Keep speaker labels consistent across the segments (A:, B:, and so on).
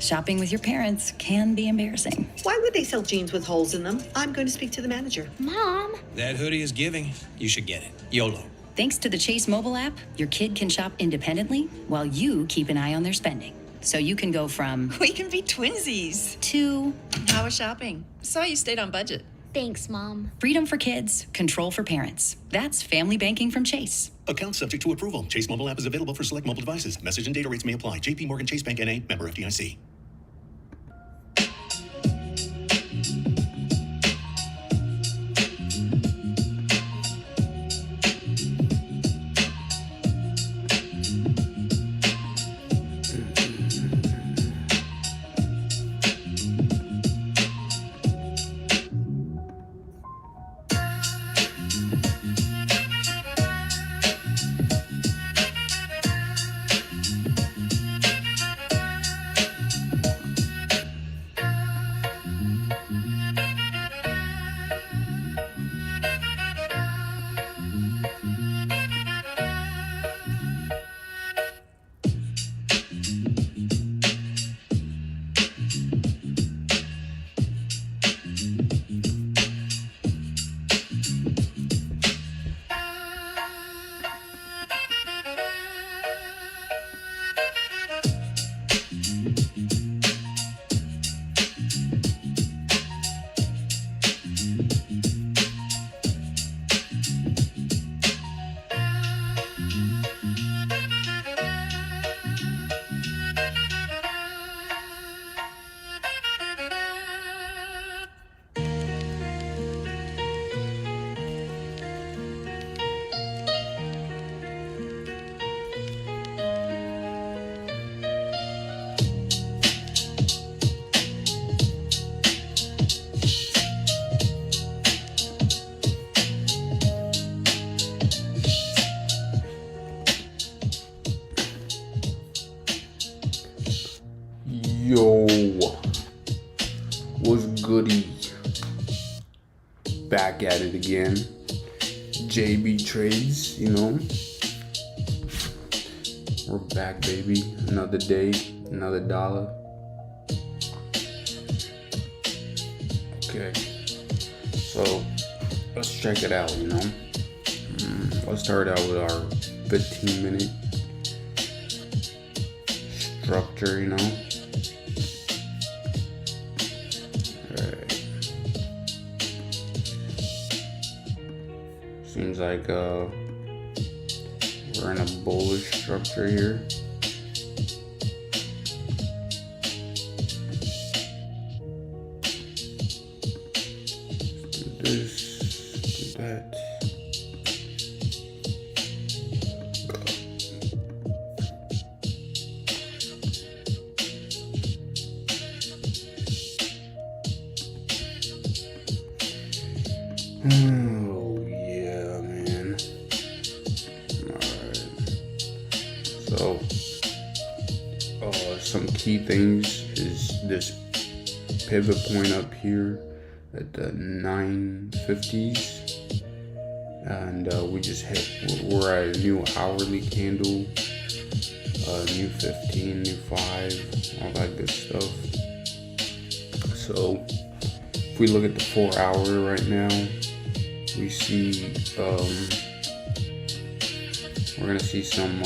A: shopping with your parents can be embarrassing.
B: Why would they sell jeans with holes in them? I'm going to speak to the manager.
C: Mom.
D: That hoodie is giving. You should get it. YOLO.
A: Thanks to the Chase mobile app, your kid can shop independently while you keep an eye on their spending. So you can go from
E: We can be twinsies.
A: to
E: How was shopping? Saw you stayed on budget.
C: Thanks, Mom.
A: freedom for kids, control for parents. That's family banking from Chase.
F: Account subject to approval. Chase mobile app is available for select mobile devices. Message and data rates may apply. JP Morgan Chase Bank N.A. Member FDIC.
G: Yo, what's goody? Back at it again. JB Trades, you know. We're back, baby. Another day, another dollar. Okay, so let's check it out, you know. Let's start out with our 15-minute structure, you know. Seems like we're in a bullish structure here. Let's do this, do that. Oh yeah, man. Alright. So some key things is this pivot point up here at the 950s. And we just we're at a new hourly candle, new 15, new 5, all that good stuff. So if we look at the 4 hour right now, we see we're gonna see some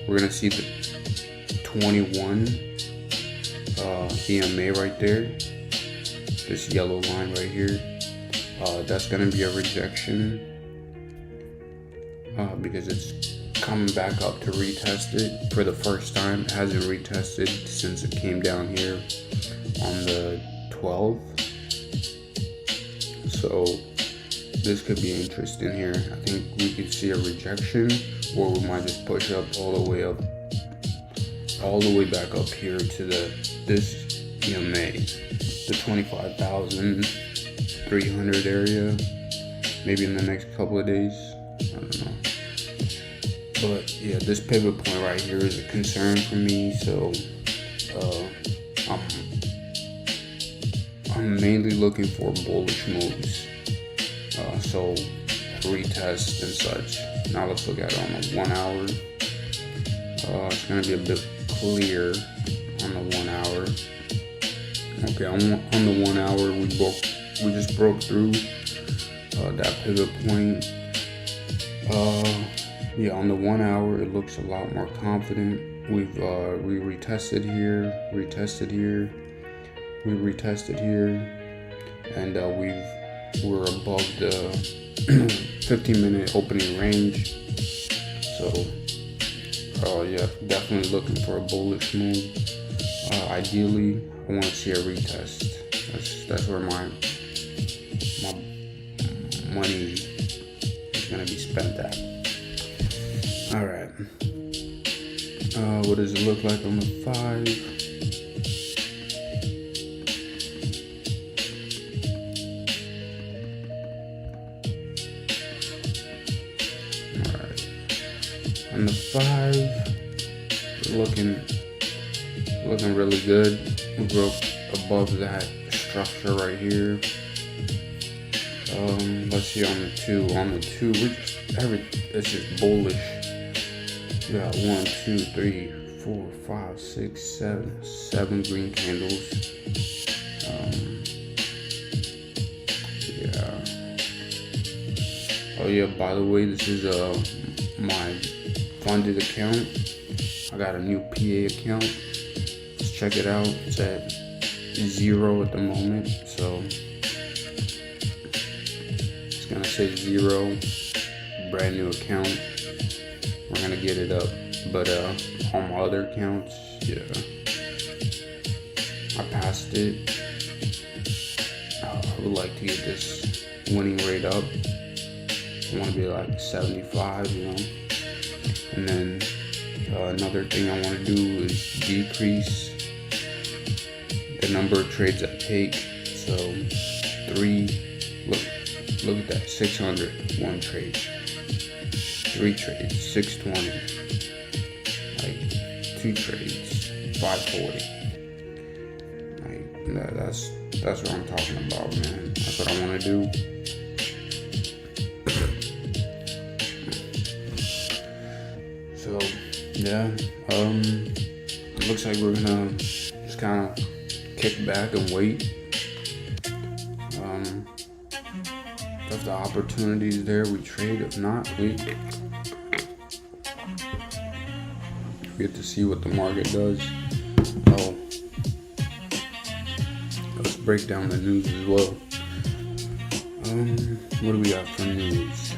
G: we're gonna see the 21 EMA right there, this yellow line right here. That's gonna be a rejection because it's coming back up to retest it for the first time. It hasn't retested since it came down here on the 12th. So this could be interesting here. I think we could see a rejection, or we might just push up all the way back up here to this EMA, the 25,300 area, maybe in the next couple of days. I don't know. But yeah, this pivot point right here is a concern for me. So I'm mainly looking for bullish moves. So retest and such. Now let's look at it on the 1 hour. It's gonna be a clear on the 1 hour. Okay, on the 1 hour, we just broke through that pivot point. Yeah, on the 1 hour, it looks a lot more confident. We retested here, retested here, we retested here, and we're above the 15-minute opening range. So, yeah, definitely looking for a bullish move. Ideally, I want to see a retest. That's where my money is gonna be spent at. All right. What does it look like on the 5? All right. On the 5, looking really good. We broke above that structure right here. Let's see on the 2. On the 2, it's just bullish. We got 1, 2, 3, 4, 5, 6, 7 green candles. Yeah. Oh yeah, by the way, this is my funded account. I got a new PA account. Let's check it out. It's at 0 at the moment, so it's gonna say 0. Brand new account. We're gonna get it up, but on my other accounts, yeah, I passed it. I would like to get this winning rate up. I want to be like 75, you know. And then another thing I want to do is decrease the number of trades I take. So 3. Look at that, 600 one trade. 3 trades, 620. Like 2 trades, 540. Like that's what I'm talking about, man. That's what I want to do. So yeah, looks like we're gonna just kind of kick back and wait. If the opportunity is there, we trade. If not, we get to see what the market does. Oh, let's break down the news as well. What do we have for news?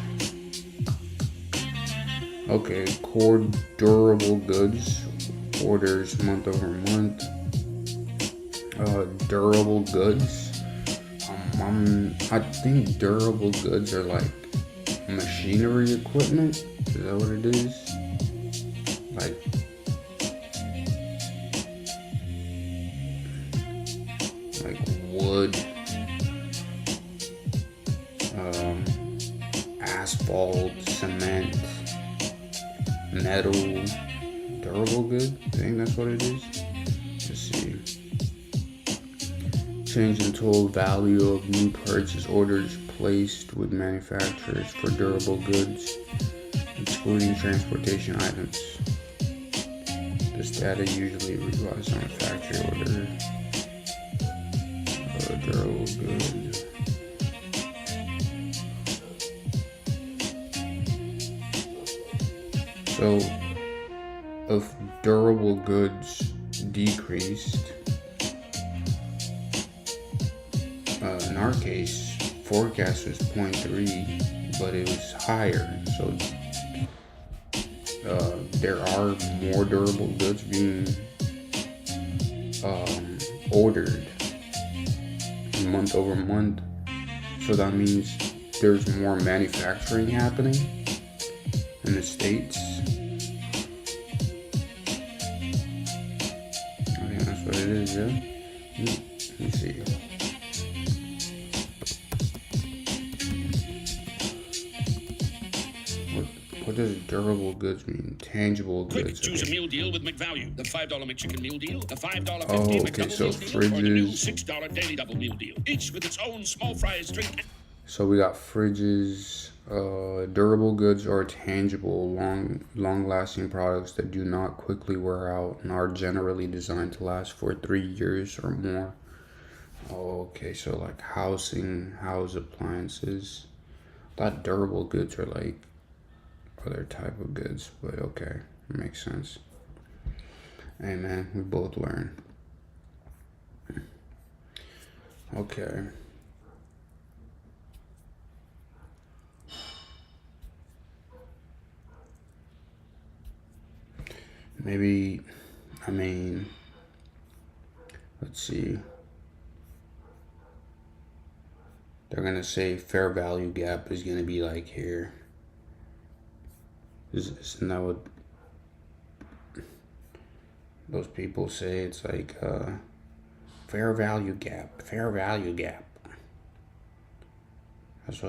G: Okay, core durable goods orders month over month. Durable goods. I think durable goods are like machinery equipment. Is that what it is? Like wood, asphalt, cement, metal, durable good. I think that's what it is. Let's see. Change in total value of new purchase orders placed with manufacturers for durable goods, excluding transportation items. This data usually relies on a factory order. Durable goods. So, if durable goods decreased, in our case, forecast was 0.3, but it was higher. So there are more durable goods being ordered month over month. So that means there's more manufacturing happening in the States. I think that's what it is, yeah. Let me see. What does durable goods mean? Tangible goods.
C: Choose a meal deal with McValue. The $5 McChicken meal deal, the $5.50
G: okay,
C: McDouble
G: so
C: meal deal, or the new
G: fridges.
C: $6 Daily Double meal deal. Each with its own small fries, drink.
G: So we got fridges, durable goods or tangible, long-lasting products that do not quickly wear out and are generally designed to last for 3 years or more. Okay, so like house appliances. I thought durable goods are like other type of goods, but okay, makes sense. Hey man, we both learn. Okay. Maybe, let's see. They're gonna say fair value gap is gonna be like here. Isn't that what those people say? It's like fair value gap. That's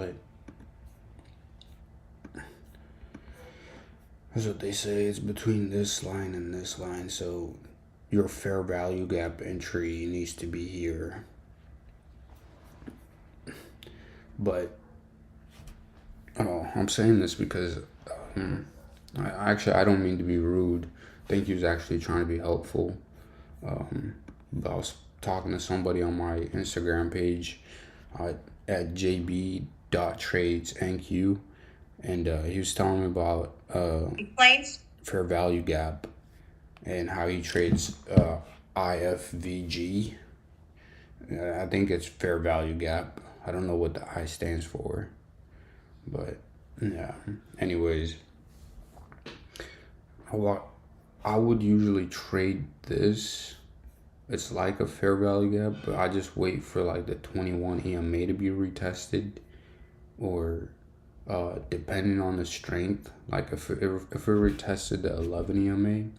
G: what they say. It's between this line and this line, so your fair value gap entry needs to be here. But I'm saying this because I don't mean to be rude. I think he was actually trying to be helpful. But I was talking to somebody on my Instagram page at JB.TradesNQ, and he was telling me about fair value gap and how he trades IFVG. I think it's fair value gap. I don't know what the I stands for, but yeah. Anyways, I would usually trade this. It's like a fair value gap, but I just wait for like the 21 EMA to be retested, or depending on the strength. Like if it retested the 11 EMA,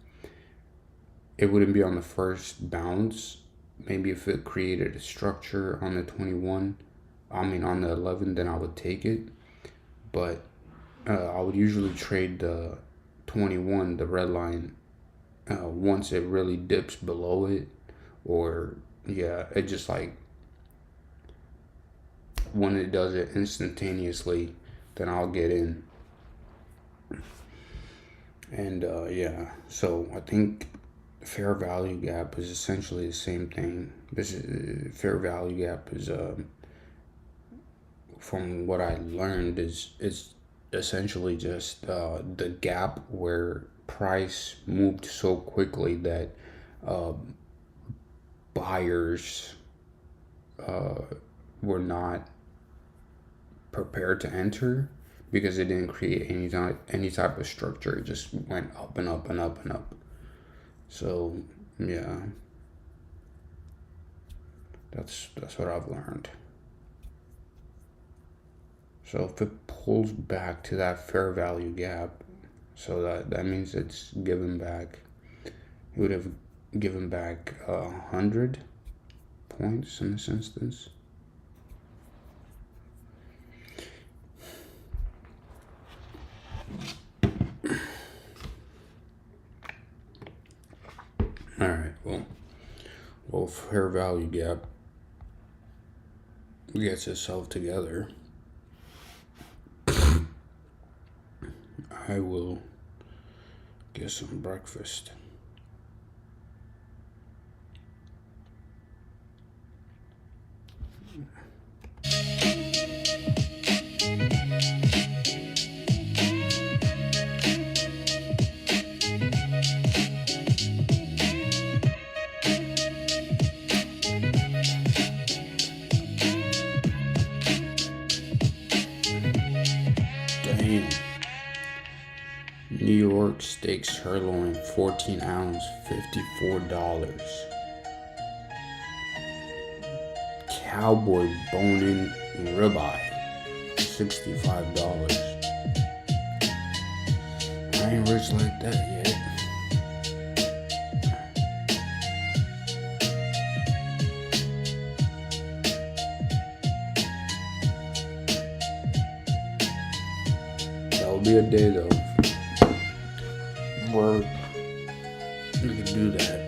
G: it wouldn't be on the first bounce. Maybe if it created a structure on the 21, on the 11, then I would take it. But I would usually trade the 21, the red line, once it really dips below it, or it just like when it does it instantaneously, then I'll get in. And so I think fair value gap is essentially the same thing. This is fair value gap is from what I learned is essentially just the gap where price moved so quickly that buyers were not prepared to enter because it didn't create any type of structure. It just went up and up and up and up. So yeah, that's what I've learned. So if it pulls back to that fair value gap, so that means it's given back. It would have given back 100 points in this instance. All right, well, fair value gap gets itself together. I will get some breakfast. Damn. New York steak sirloin, 14 ounce, $54. Cowboy bone-in ribeye, $65. I ain't rich like that yet. That'll be a day though, where we can do that.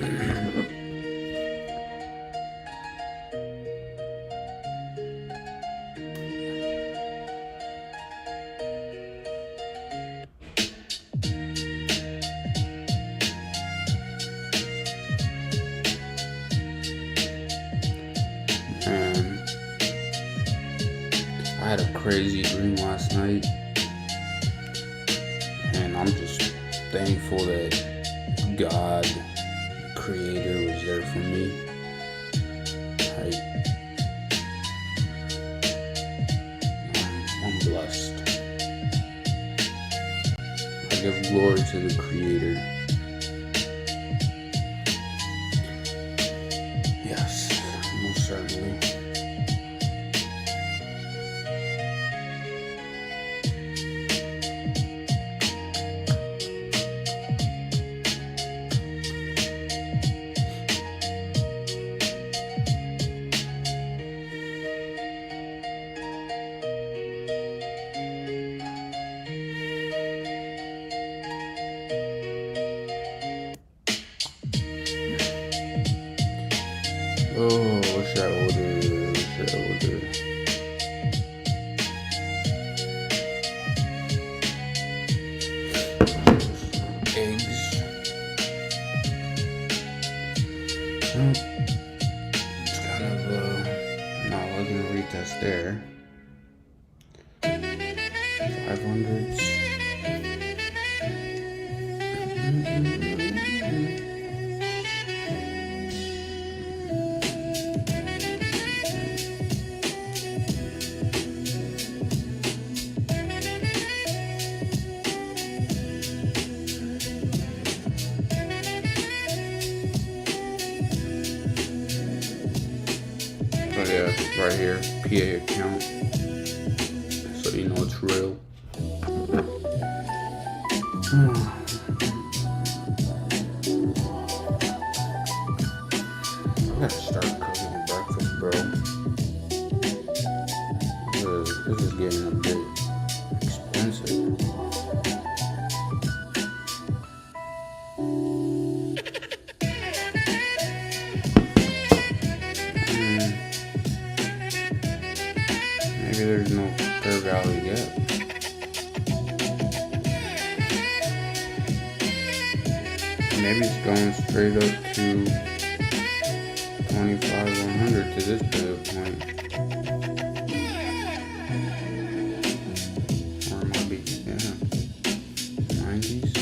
G: And I had a crazy dream last night, and I'm just thankful that God, the Creator, was there for me. I'm blessed. I give glory to the Creator. Yes, most certainly. Oh, what should I order? What should I order? Eggs. It's kind of not looking to retest there. 500s. Oh yeah, right here, PA account, so you know it's real. I gotta start cooking breakfast, bro. This is getting a bit expensive. Maybe there's no fair value yet. Maybe it's going straight up to 25-100 to this pivot point. Or it might be, yeah, 90s.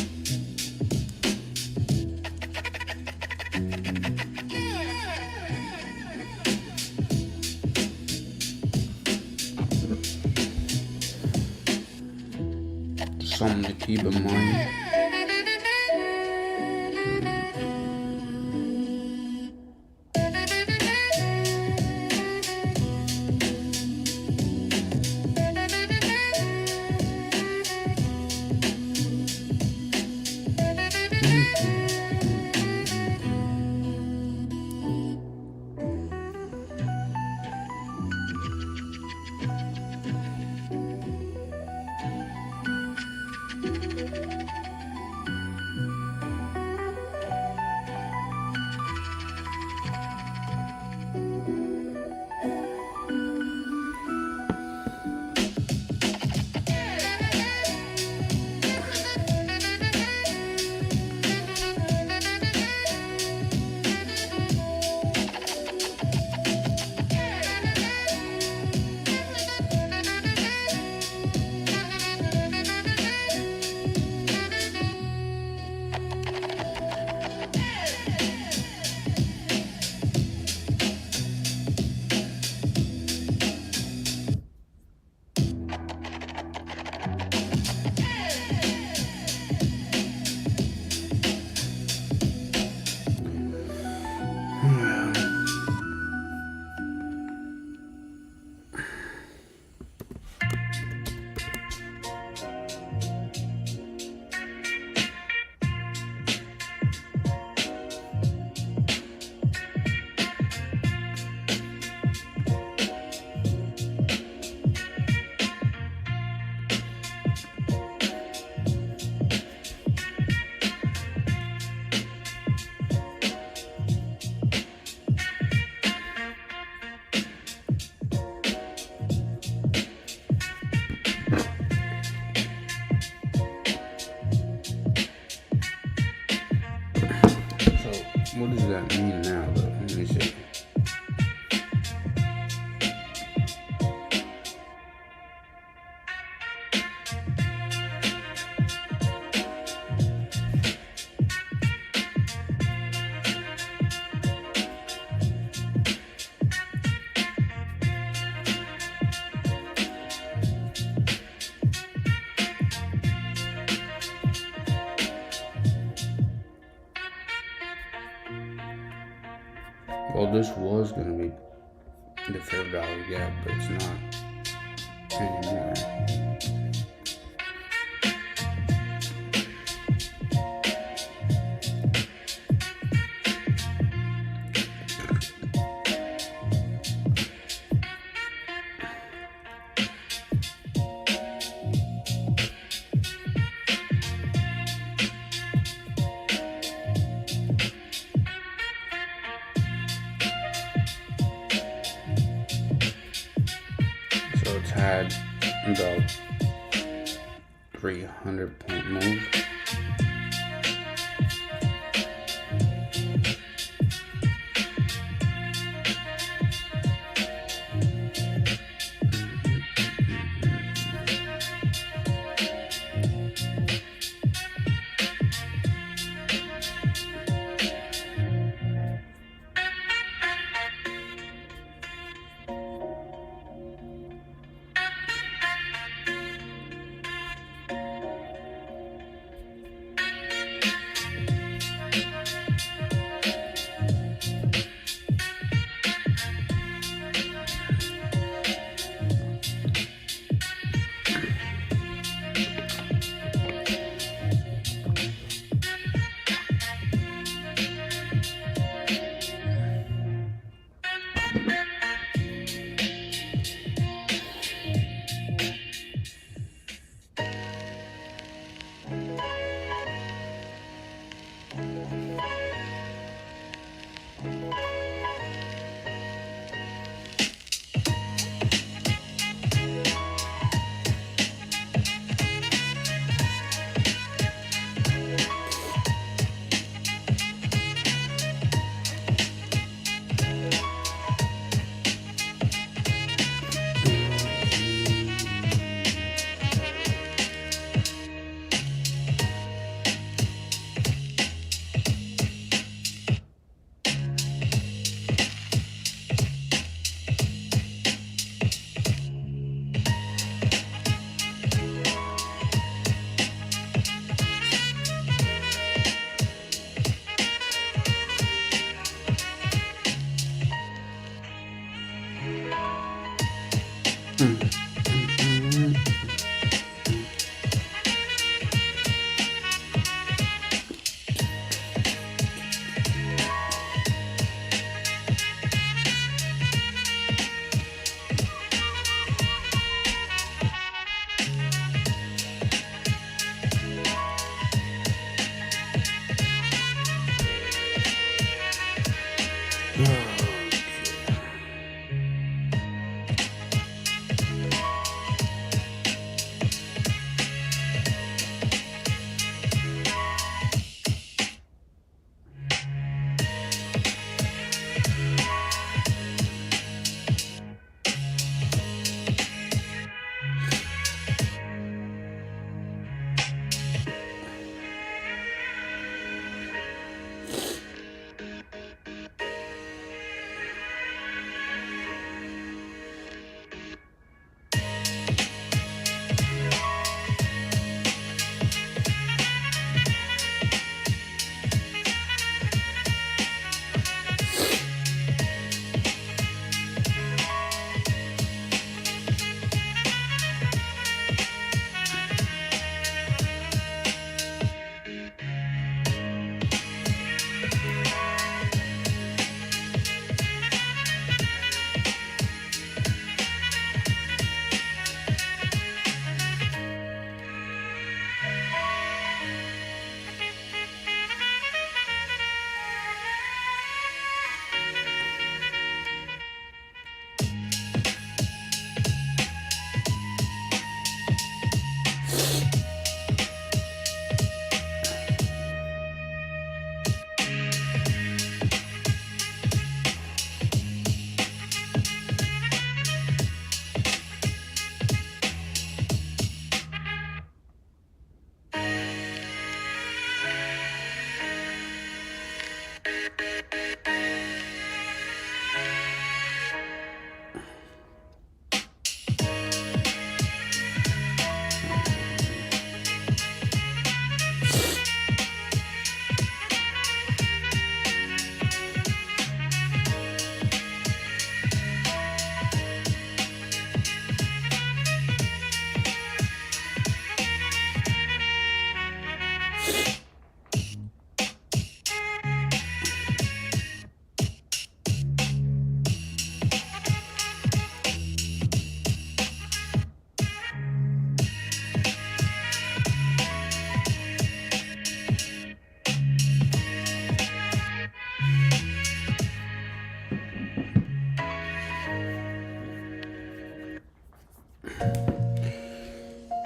G: Something to keep in mind. What does that mean now, though? Let me see. Well, this was gonna be the fair value gap, but it's not anymore. So it's had about 300-point move.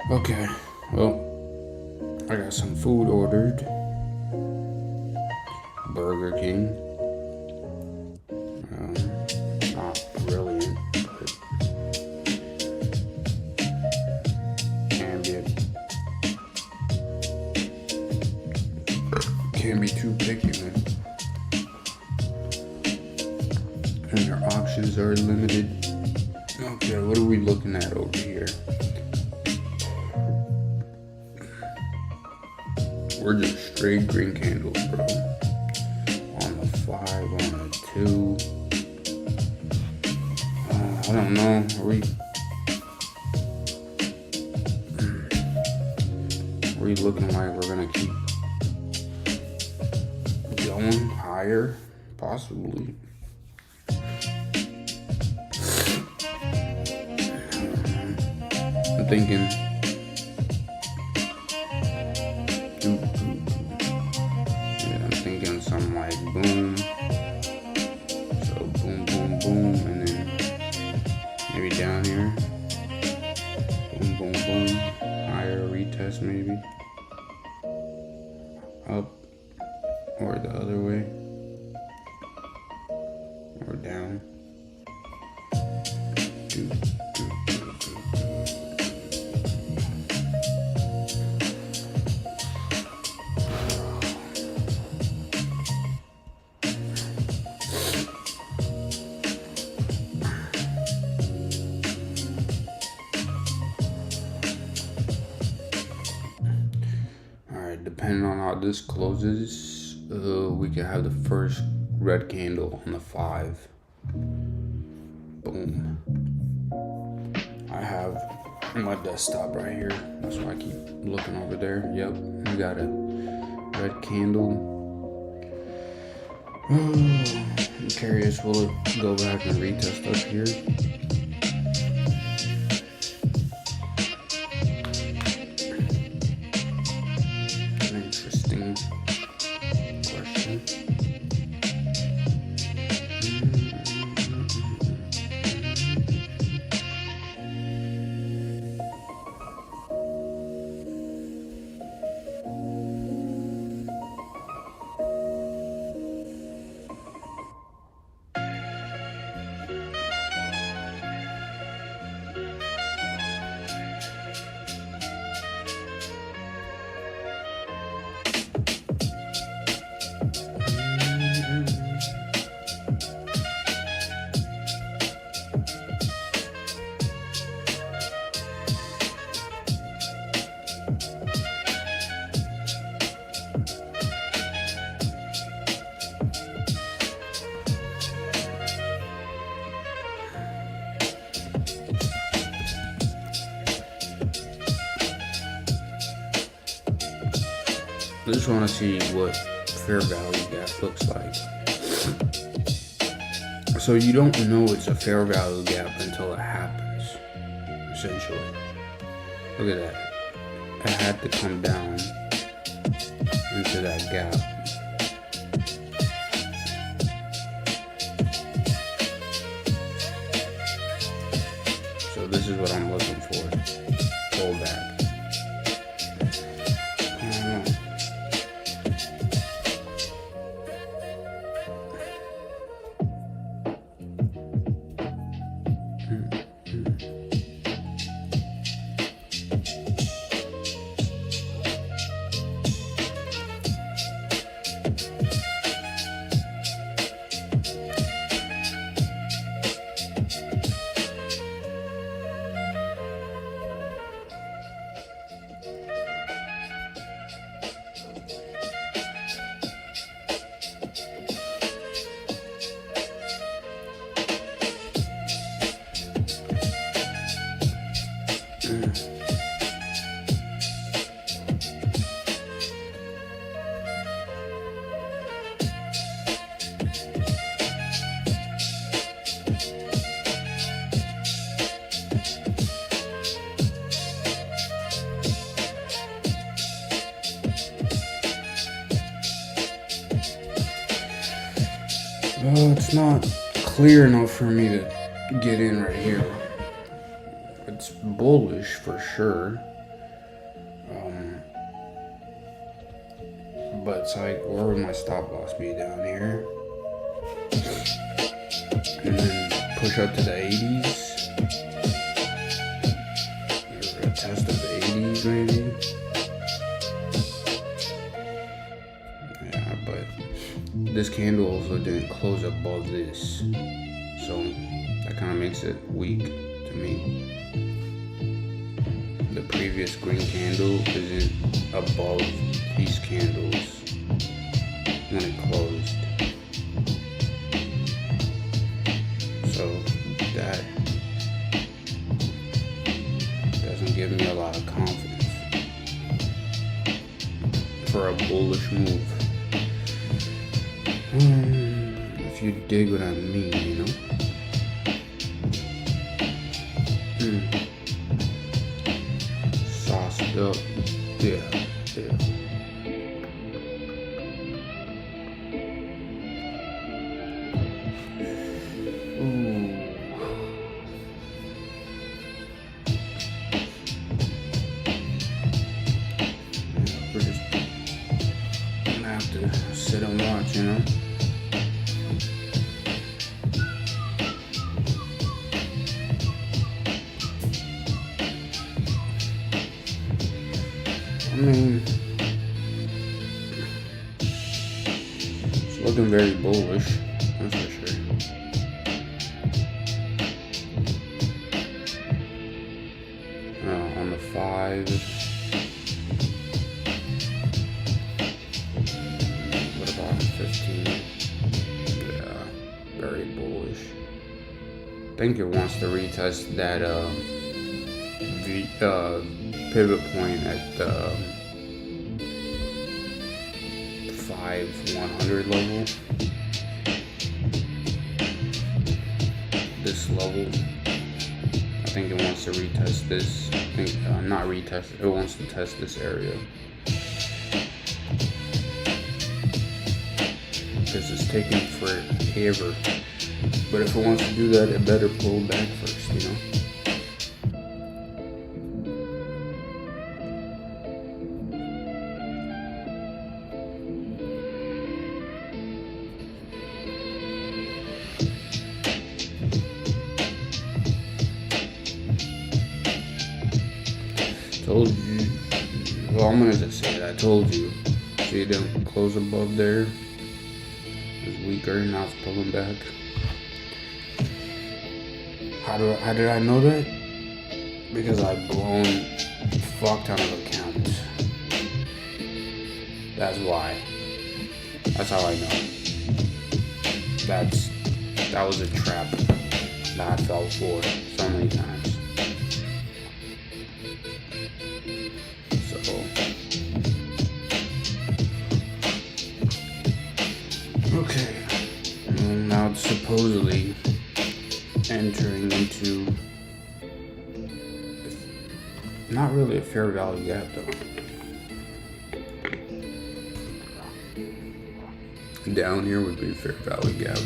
G: Okay, well, I got some food ordered. Burger King. Not brilliant, but can't be too picky, man. And their options are limited. Okay, what are we looking at over here? We're just straight green candles, bro. On the 5, on the 2. I don't know. Are we looking like we're gonna keep going higher? Possibly. I'm thinking. Yeah, I'm thinking something like boom. So boom, boom, boom, and then maybe down here. Boom, boom, boom. Higher retest maybe. Up. Or the other way. Or down. Alright, depending on how this closes, we can have the first red candle on the 5. Boom. I have my desktop right here. That's why I keep looking over there. Yep, we got a red candle. I'm curious, will it go back and retest up here? Interesting question. I just want to see what fair value gap looks like. So you don't know it's a fair value gap until it happens, essentially. Look at that. It had to come down into that gap. So this is what I'm looking for. Pull back. Well, it's not clear enough for me to get in right here. It's bullish for sure. but it's like, where would my stop loss be? Down here? And then push up to the 80s. Or a test of the 80s maybe. Yeah, but this candle also didn't close above this. So that kind of makes it weak to me. The previous green candle isn't above these candles when it closed. So that doesn't give me a lot of confidence for a bullish move. If you dig what I mean, you know. Sauced up. Yeah. We're just gonna have to sit and watch, you know. I mean, it's looking very bullish, that's for sure. On the 5, what about on 15? Yeah, very bullish. I think it wants to retest that pivot point at the 5/100 level. This level. I think it wants to retest this. I think not retest. It wants to test this area because it's taking forever. But if it wants to do that, it better pull back first, you know. Told you. Well, I'm gonna just say it. I told you. See, it didn't close above there. It was weaker. Now it's pulling back. How did I know that? Because I've blown a fuck ton of accounts. That's why. That's how I know. That was a trap that I fell for so many times. Okay, well, now it's supposedly entering into not really a fair value gap though. Down here would be a fair value gap.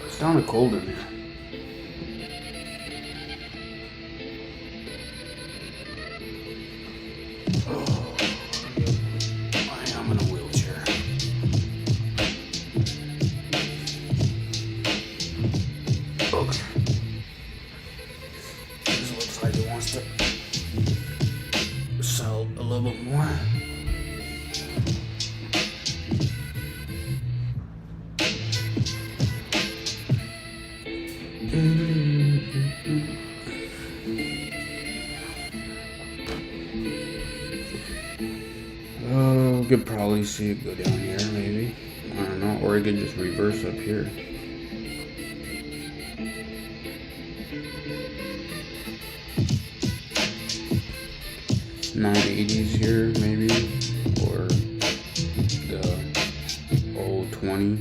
G: It's kind of cold in here. I am in a wheelchair. Okay. This looks like it wants to sell a little bit more. We could probably see it go down here, maybe. I don't know, or it could just reverse up here. $980s here, maybe, or the 020,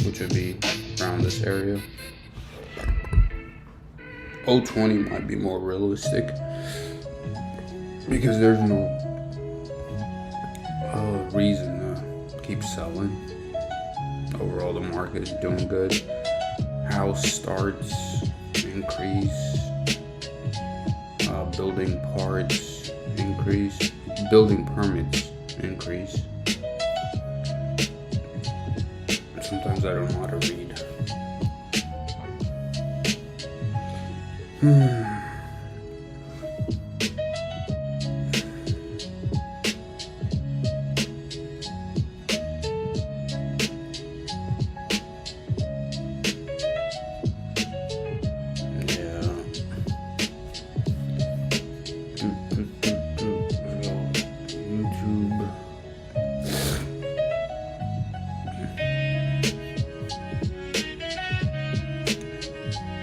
G: which would be around this area. 020 might be more realistic because there's no reason to keep selling. Overall, the market is doing good. House starts increase, building parts increase, building permits increase. Sometimes I don't know how to read.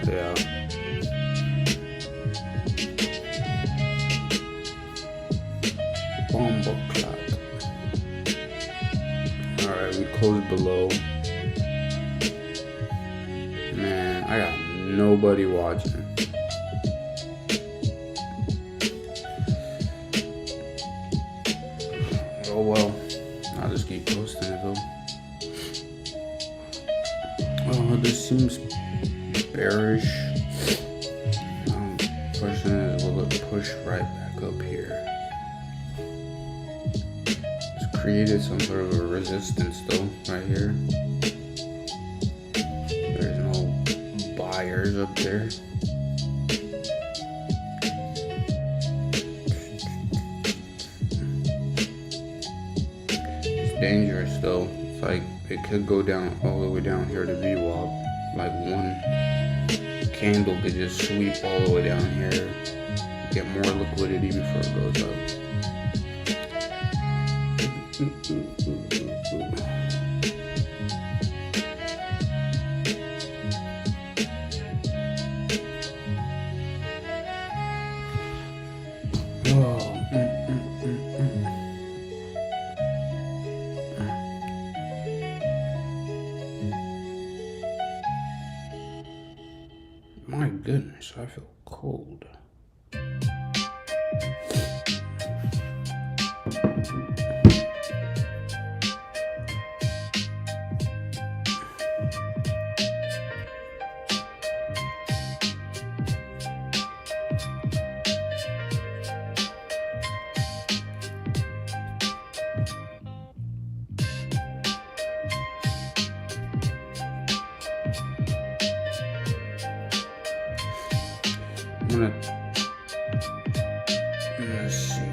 G: Yeah. Bomba clap. Alright, we closed below. Man, I got nobody watching. Oh well. I'll just keep posting it though. Oh, this seems bearish. Question is, will it push right back up here? It's created some sort of a resistance though, right here. There's no buyers up there. It's dangerous though. It's like it could go down all the way down here to VWAP. Like one candle could just sweep all the way down here, get more liquidity before it goes up. My goodness, I feel cold. Let's see.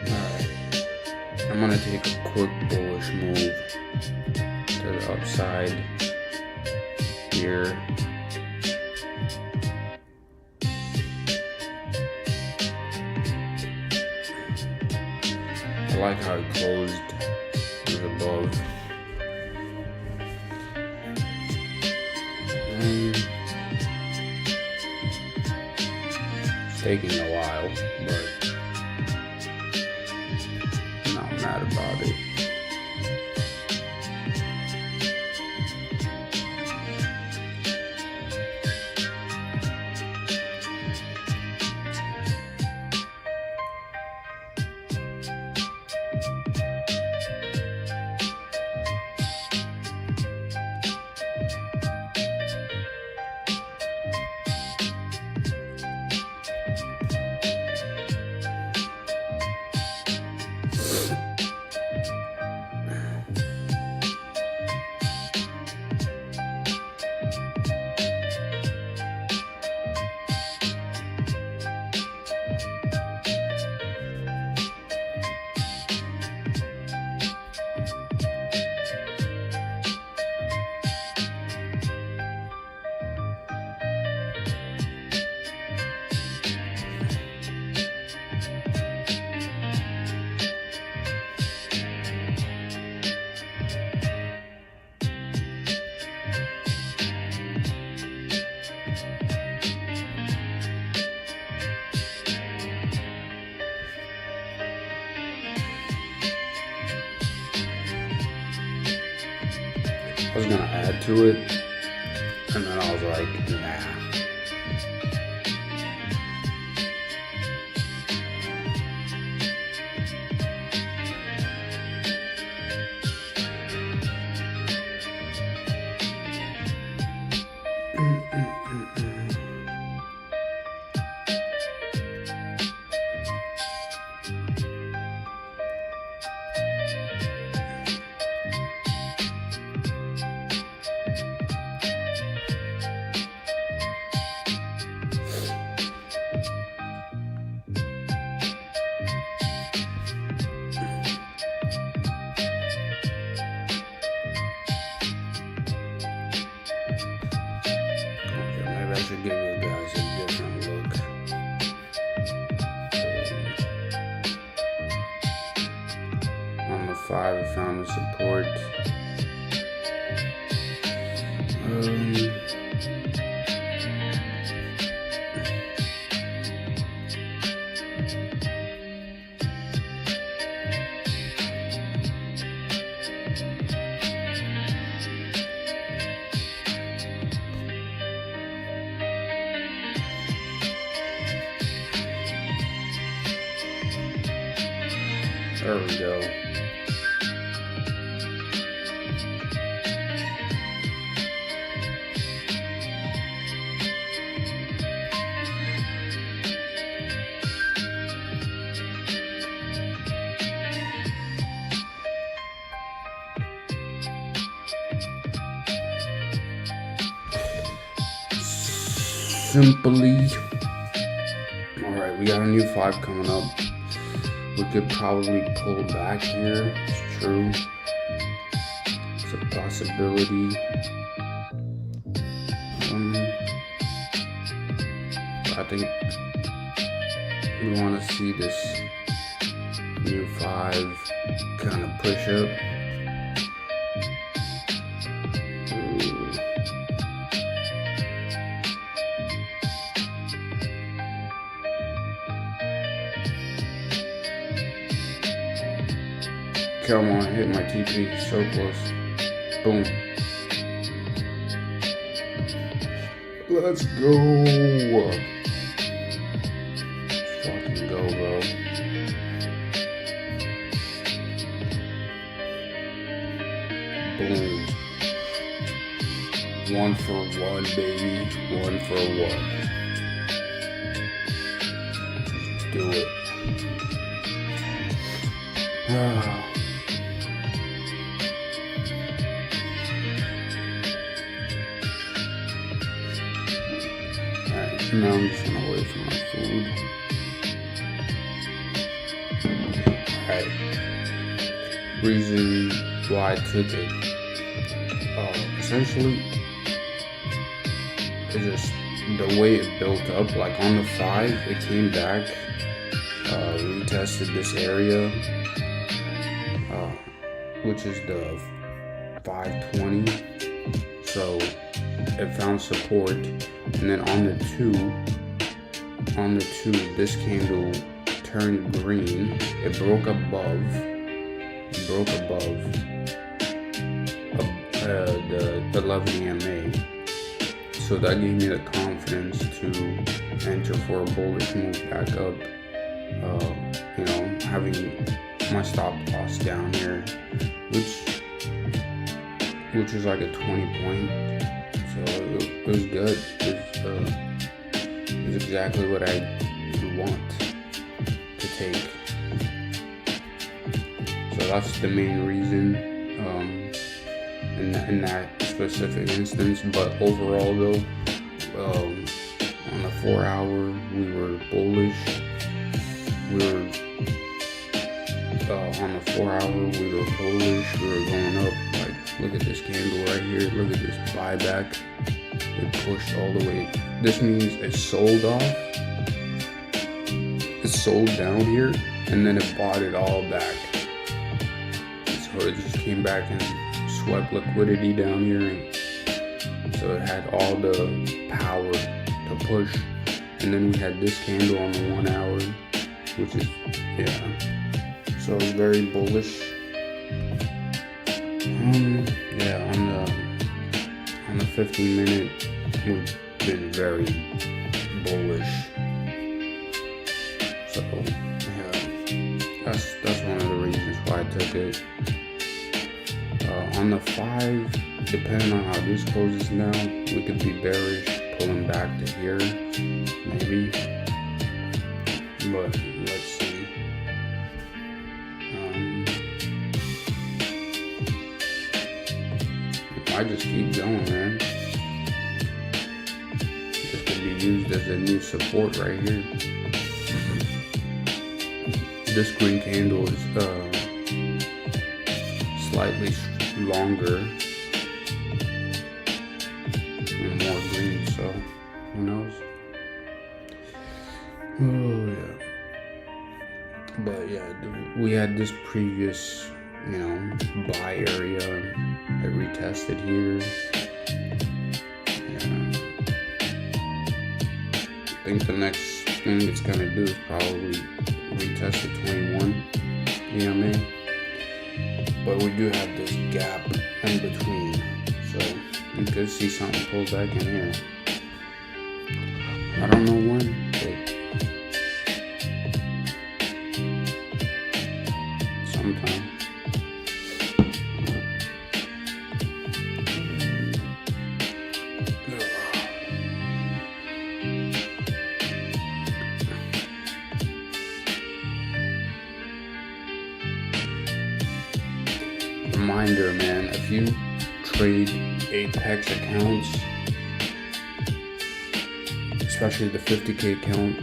G: Alright. I'm gonna take a quick bullish move to the upside here. I like how it closed above. It's taking a while, but I'm not mad about it. was gonna add to it, and then I was like, nah. Maybe I should give you guys a different look. On the 5, I found the support. There we go. Simply. Alright, we got a new 5 coming up. We could probably pull back here. It's true. It's a possibility. I think we want to see this new 5 kind of push up. Come on, hit my TP, so close. Boom. Let's go. Fucking go, bro. Boom. 1 for 1, baby. 1 for 1. Let's do it. Ah. Now I'm just gonna wait for my food. Alright. Reason why I took it. Essentially, it's just the way it built up. Like on the 5, it came back, retested this area, which is the 520. So it found support, and then on the 2, this candle turned green. It broke above the 11 EMA. So that gave me the confidence to enter for a bullish move back up. You know, having my stop loss down here, which was like a 20 point. So it was good. It's exactly what I want to take. So that's the main reason in that specific instance. But overall though, on the 4 hour we were bullish. On the 4 hour we were bullish. We were going up. Like, look at this candle right here. Look at this buyback. It pushed all the way. This means it sold off. It sold down here, and then it bought it all back. So it just came back and swept liquidity down here, and so it had all the power to push. And then we had this candle on the 1 hour, which is, so it's very bullish. Yeah, on the 15-minute, we've been very bullish. So yeah, that's one of the reasons why I took it. On the 5, depending on how this closes now, we could be bearish, pulling back to here, maybe. But let's see. I just keep going, man. This could be used as a new support right here. This green candle is slightly longer and more green, so who knows? Oh yeah. But yeah, we had this previous, buy area. It retested here. Yeah. I think the next thing it's gonna do is probably retest the 21 EMA. But we do have this gap in between, so you could see something pull back in here. I don't know when, but sometime. Reminder, man, if you trade Apex accounts, especially the 50K account,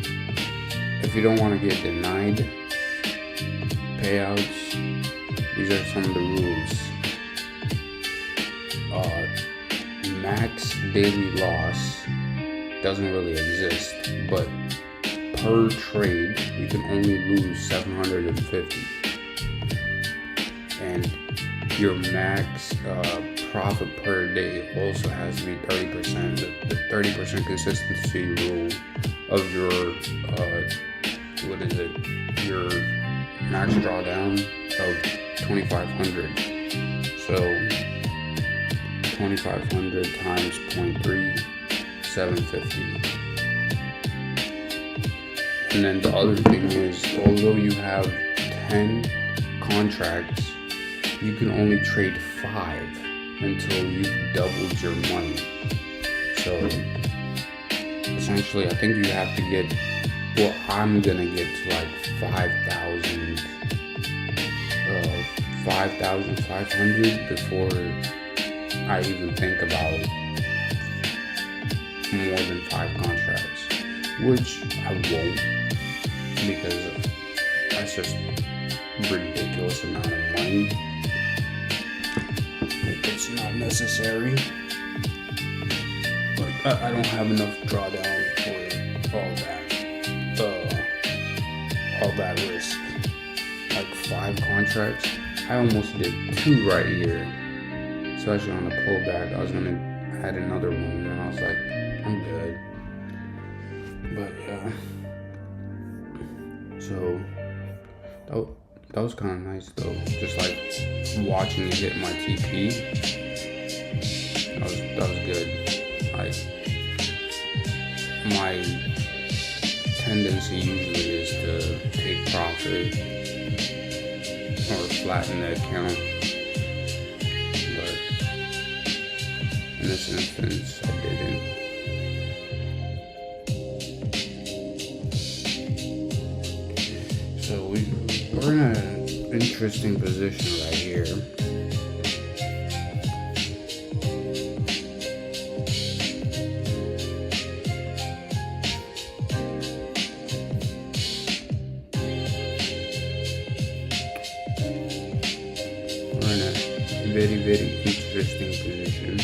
G: if you don't want to get denied payouts, these are some of the rules. Max daily loss doesn't really exist, but per trade you can only lose 750, and your max profit per day also has to be 30%. The 30% consistency rule of your your max drawdown of 2,500. So 2,500 times 0.3, 750. And then the other thing is, although you have 10 contracts, you can only trade 5 until you've doubled your money. So essentially, I think you have to get, well, I'm gonna get to like 5,500 before I even think about more than 5 contracts, which I won't, because that's just ridiculous amount of money. It's not necessary. Like I don't have enough drawdown for all that risk. Like 5 contracts. I almost did 2 right here. Especially on the pullback. I was gonna add another one, and then I was like, I'm good. But yeah. So that was kind of nice though. Just like watching it hit my TP. That was good. My tendency usually is to take profit or flatten the account, but in this instance I didn't. So we're in an interesting position right here. We're in a very, very interesting position.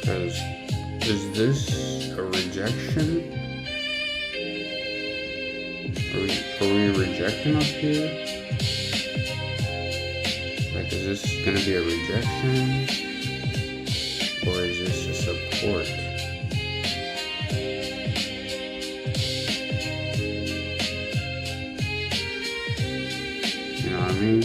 G: Because is this a rejection? Are we rejecting up here? Like, is this gonna be a rejection? Or is this a support? mean?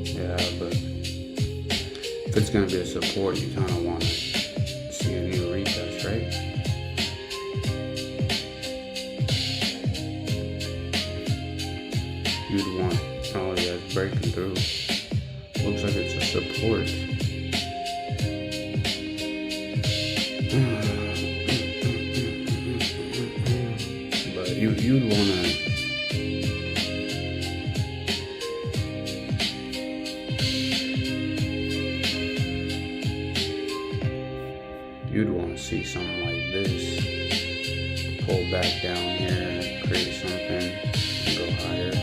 G: Yeah, but if it's gonna be a support, you kind of want to see a new retest, right? You'd want, oh yeah, it's breaking through. Looks like it's a support. But you'd wanna see something like this. Pull back down here, create something, and go higher.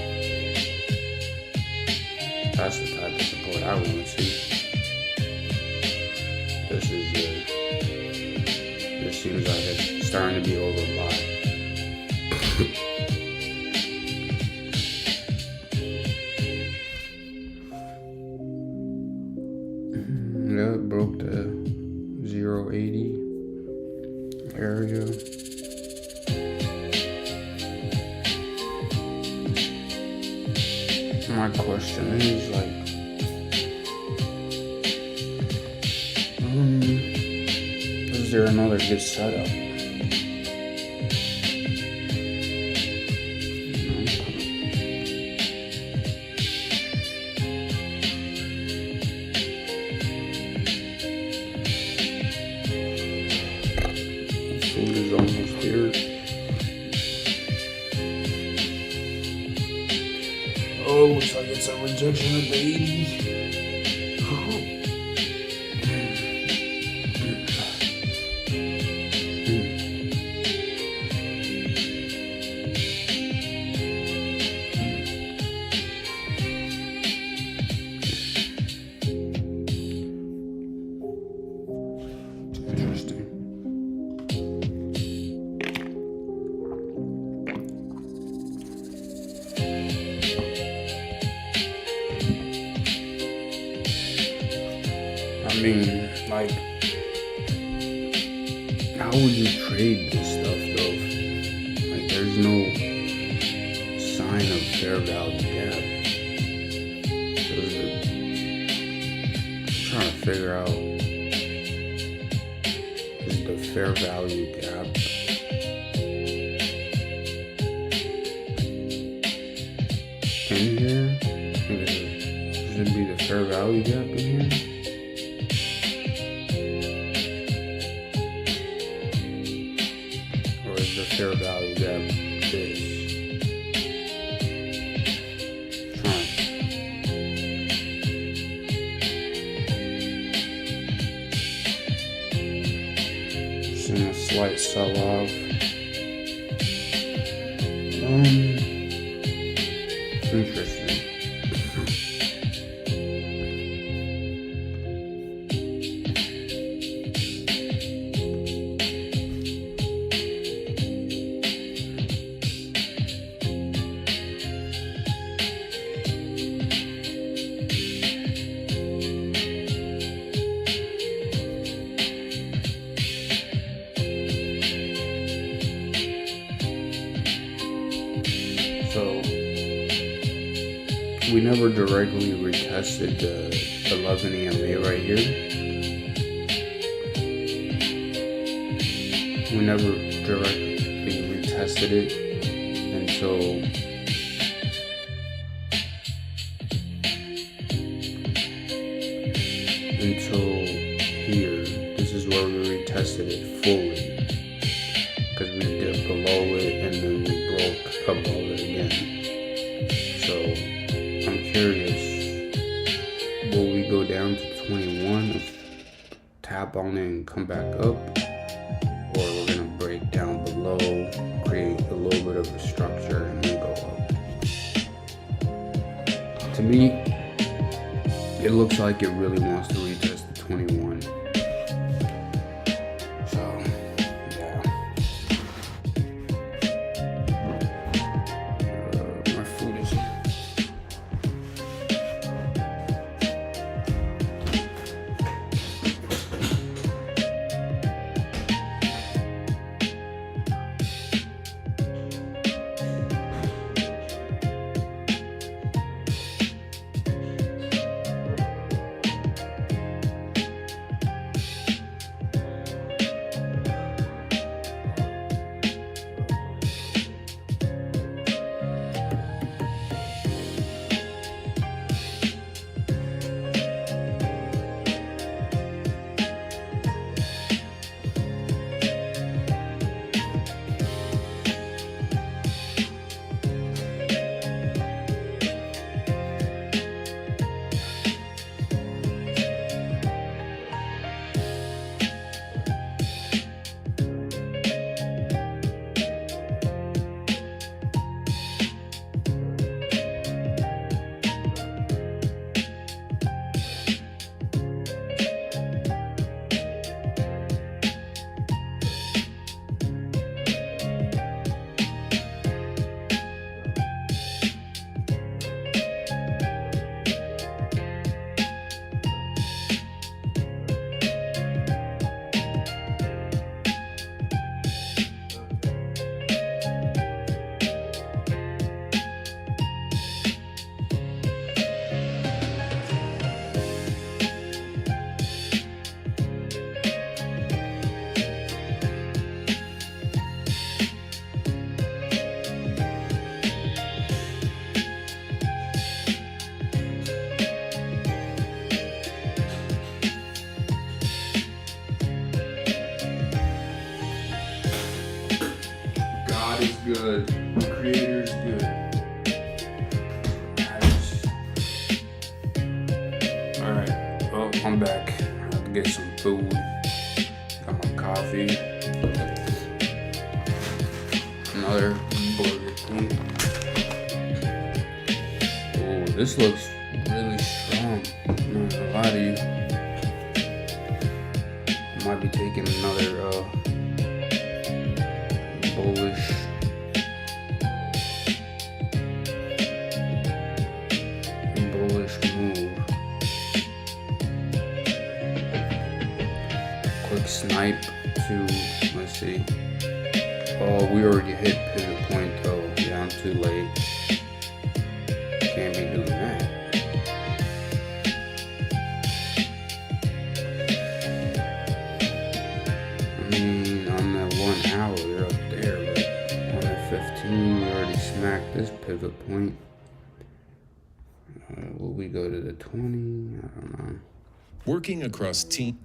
G: That's the type of support I want to see. This seems like it's starting to be overbought. Yeah, it broke the 0.80 area. My question is is there another good setup? Food is almost here. Oh, looks like it's a rejection of the 80. Interesting. I mean, like, how would you trade this stuff though? Like, there's no sign of fair value gap. So I'm trying to figure out, is the fair value gap in here? Should be the fair value gap in here? The fair value gap is seeing a slight sell-off. Interesting. So we never directly retested the 11 EMA right here. We never directly retested it until here. This is where we retested it fully, because we dipped below it and then we broke above it again. So I'm curious, will we go down to 21, tap on it and come back up, or we're gonna break down below, create a little bit of a structure and then go up? To me, it looks like it really wants to retest the 21. good. Creator's good. Alright, well, I'm back. I have to get some food. Got my coffee. Another Burger King. Oh, this looks really strong. I'm not gonna lie to you. I might be taking another bullish move. Quick snipe to, let's see. Oh, we already hit pivot point though. Yeah, I'm too late. Can't be doing that. I mean, on that 1 hour, you're up there, but on that 15, we already smacked this pivot point. Will we go to the 20? I don't know.
H: Working across team.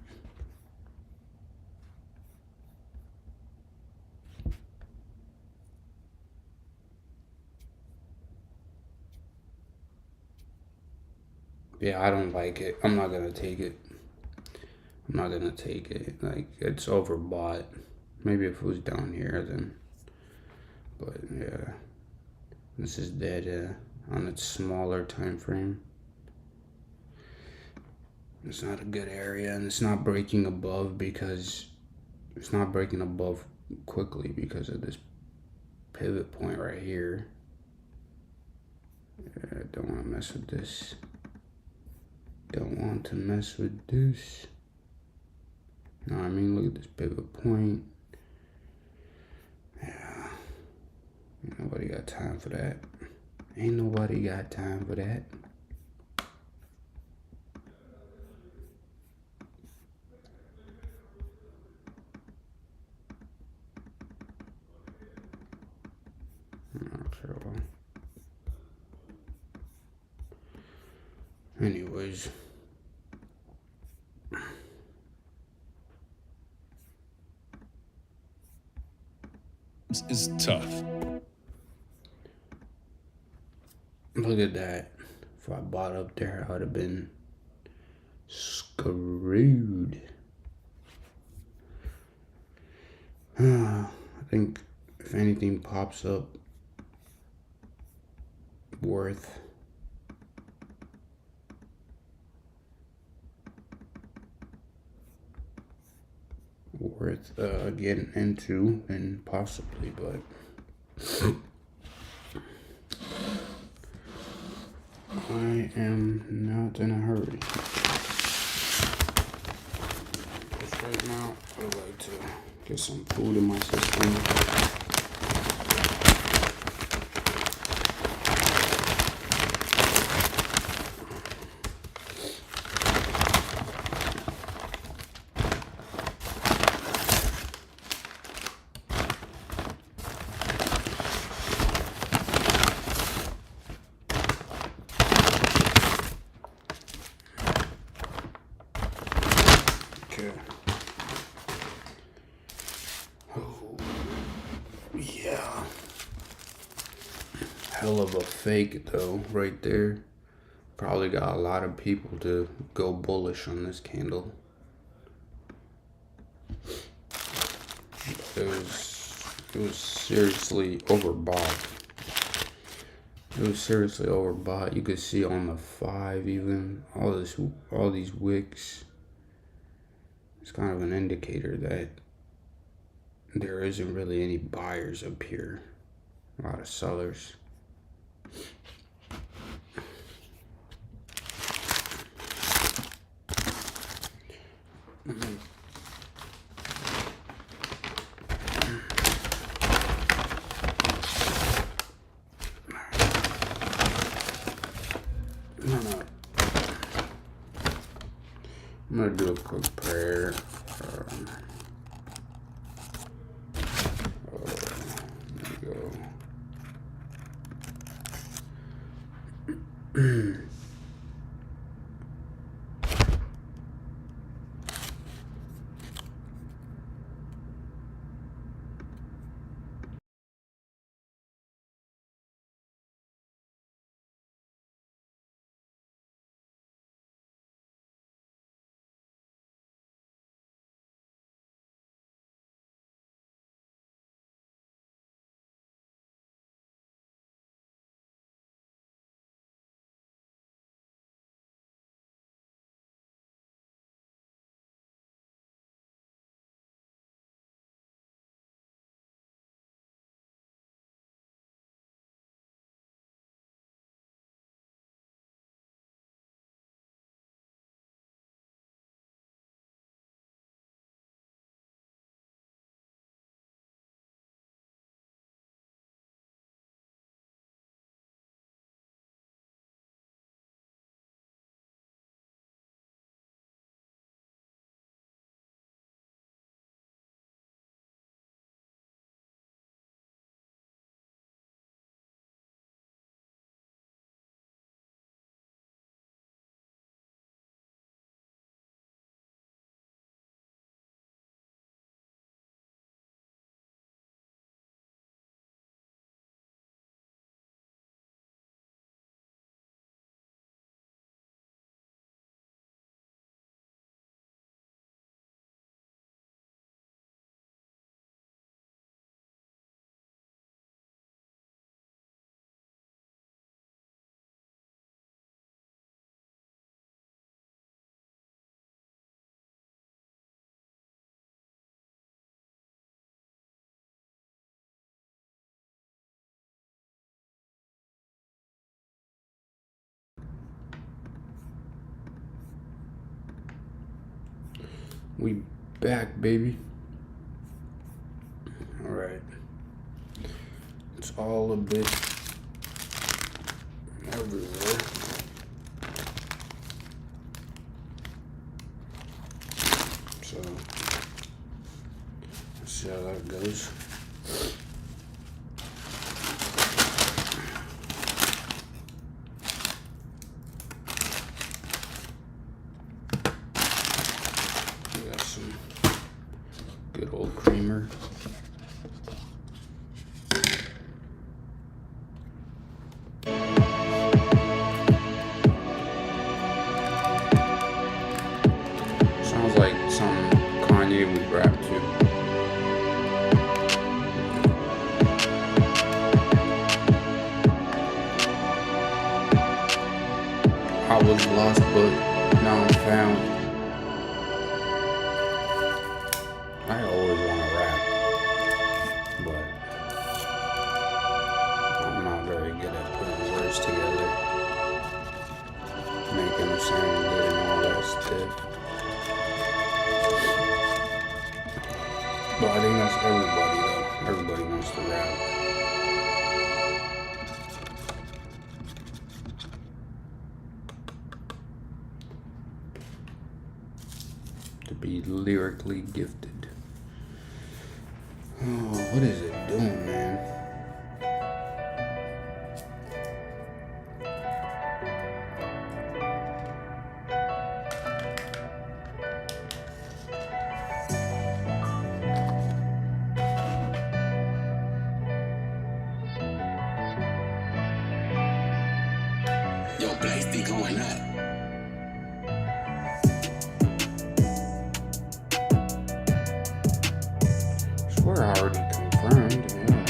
G: Yeah, I don't like it. I'm not gonna take it. I'm not gonna take it. Like, it's overbought. Maybe if it was down here, then. But yeah, this is dead on its smaller time frame. It's not a good area, and it's not breaking above because it's not breaking above quickly because of this pivot point right here. Yeah, I don't want to mess with this. Don't want to mess with this. You know what I mean? Look at this pivot point. Yeah. Ain't nobody got time for that. Ain't nobody got time for that. Okay, well. Anyways.
H: Is tough.
G: Look at that. If I bought up there, I would have been screwed. I think if anything pops up worth getting into, and possibly, but I am not in a hurry. Just right now, I would like to get some food in my system. Oh, yeah. Hell of a fake though, right there. Probably got a lot of people to go bullish on this candle. It was seriously overbought. It was seriously overbought. You could see on the 5 even all these wicks. It's kind of an indicator that there isn't really any buyers up here. A lot of sellers. I'm gonna do a quick prayer. There we go. We back, baby. Alright. It's all a bit everywhere. So, let's see how that goes. Good old creamer. Sounds like some Kanye would rap to. I was lost, but now I'm found. I always want to rap, but I'm not very good at putting words together, making them sound good and all that stuff. But I think that's everybody though. Everybody wants to rap. To be lyrically gifted. Oh, what is it doing, man?
C: Yo, Blaze be going up.
G: I swear I already confirmed, yeah.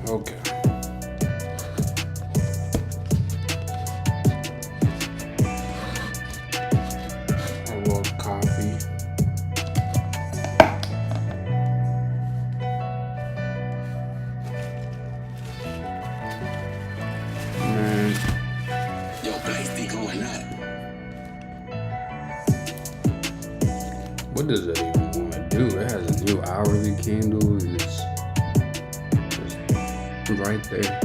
G: Okay. I love coffee. Man,
C: Yo, Blaze be going up.
G: what does it even want to do? It has a new hourly candle and it's just right there.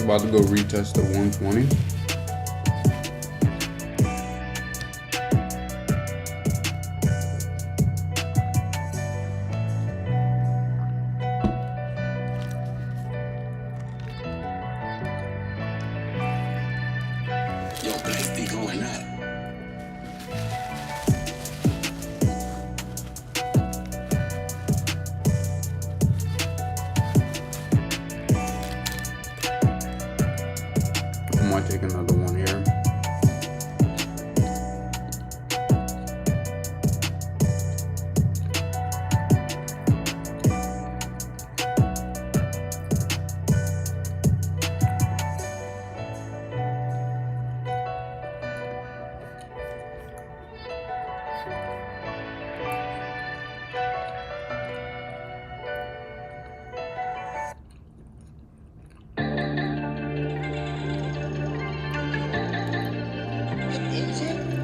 G: About to go retest the 120.
C: Yo, Blaze be going up.
G: I might take another one here.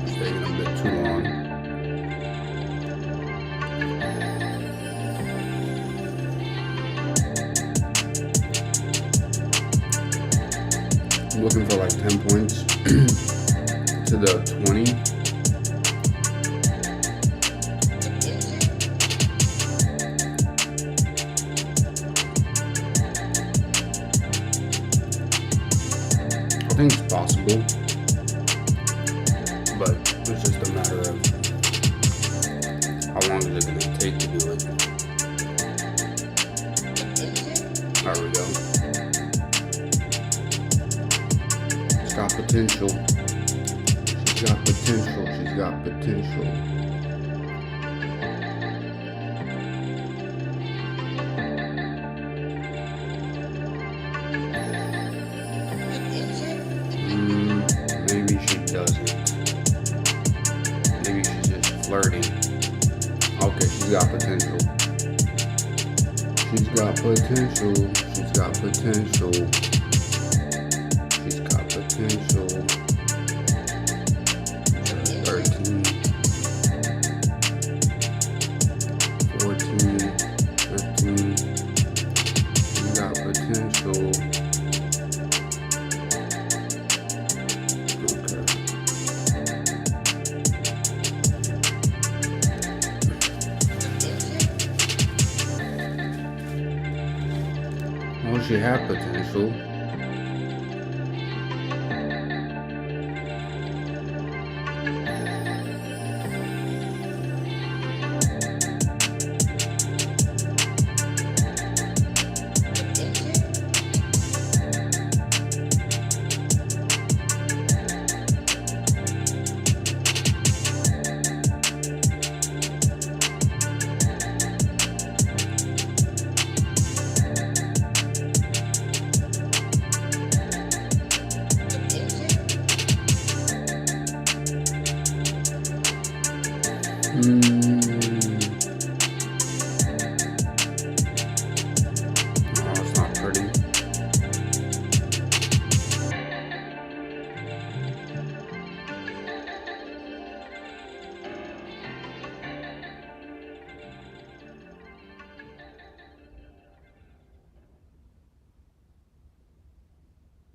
G: Taking a bit too long. I'm looking for like 10 points to the 20. think it's possible, but it's just a matter of how long is it going to take to do it. There we go. She's got potential. She's got potential. She's got potential. Maybe she doesn't. Maybe she's just flirting. Okay, she's got potential. She's got potential. She's got potential. She's got potential. 13, 14, 15. She's got potential. Well, she had potential. Oh, it's not pretty.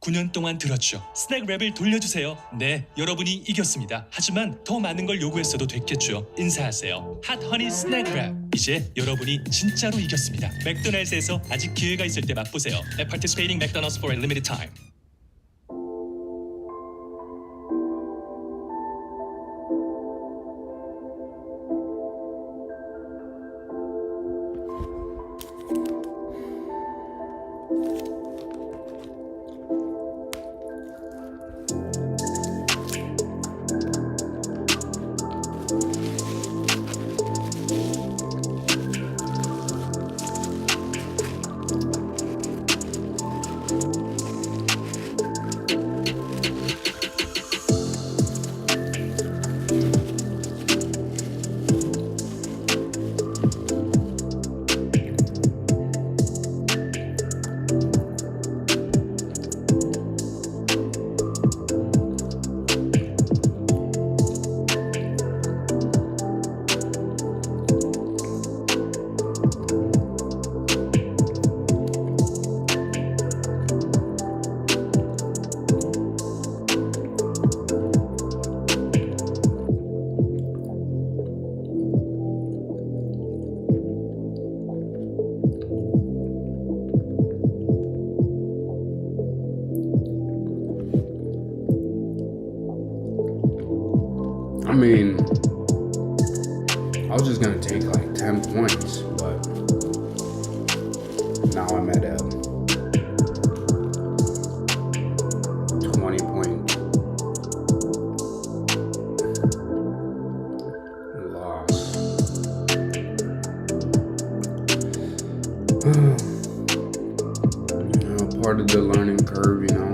I: (9년) 동안 들었죠. 스낵 랩을 돌려주세요. 네, 여러분이 이겼습니다. 하지만 더 많은 걸 요구했어도 됐겠죠. 인사하세요. 핫 허니 스낵 랩. 이제 여러분이 진짜로 이겼습니다. 맥도날드에서 아직 기회가 있을 때 맛보세요. At participating McDonald's for a limited time.
G: I mean, I was just gonna take like 10 points, but now I'm at a 20-point loss. Part of the learning curve, you know.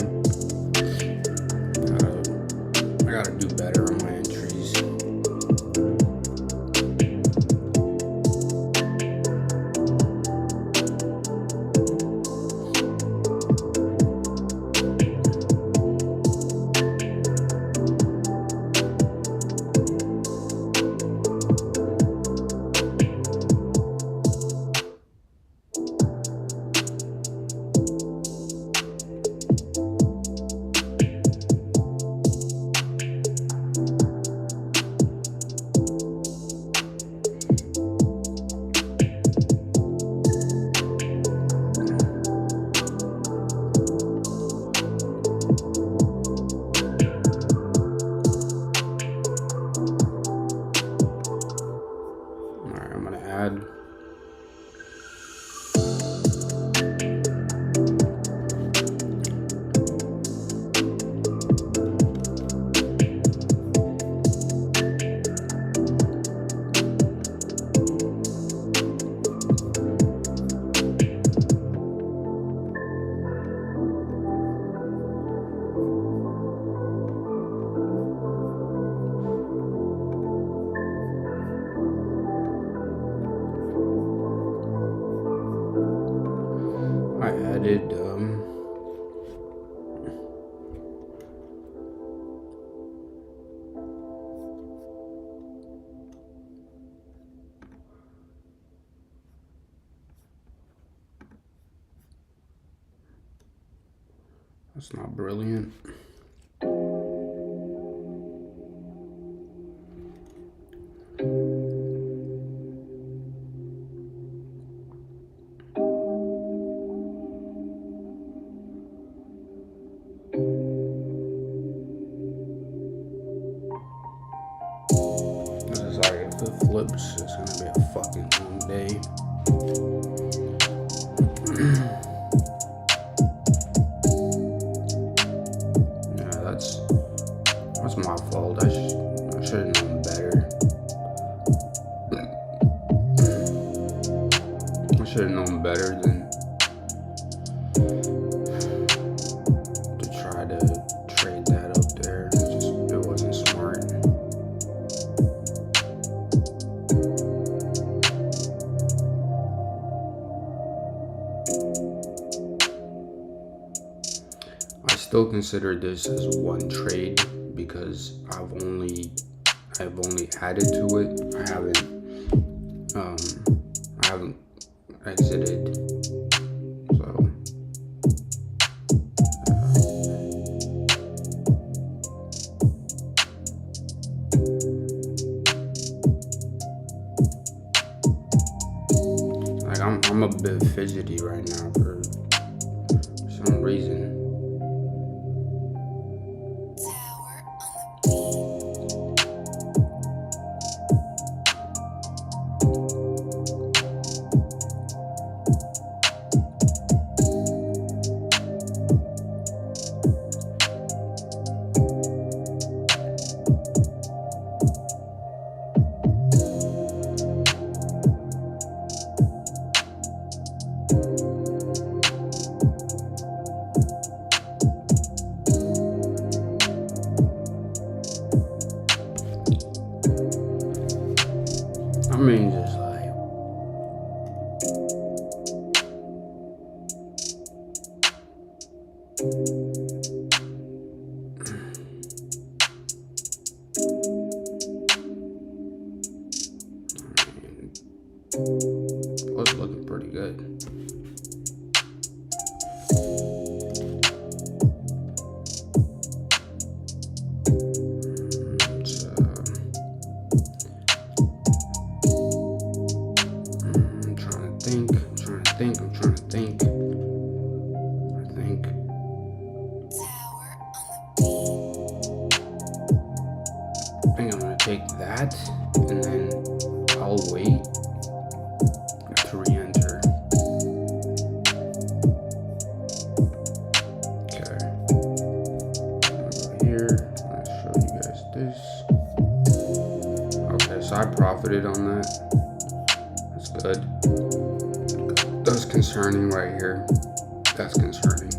G: I gotta do better on my entries. bad. I added that's not brilliant. This is like, if it flips, it's gonna be a fucking long day. Yeah, that's my fault. I should have known better. I should have known better than to try to trade that up there. It wasn't smart. I still consider this as one trade because I've only added to it. I haven't exited. So like I'm a bit fidgety right now for some reason. I mean, just like, was looking pretty good. I'm trying to think. I think I'm gonna take that and then I'll wait to re-enter. Okay. Over here, let's show you guys this. Okay, so I profited on that. That's good. That's concerning right here. That's concerning.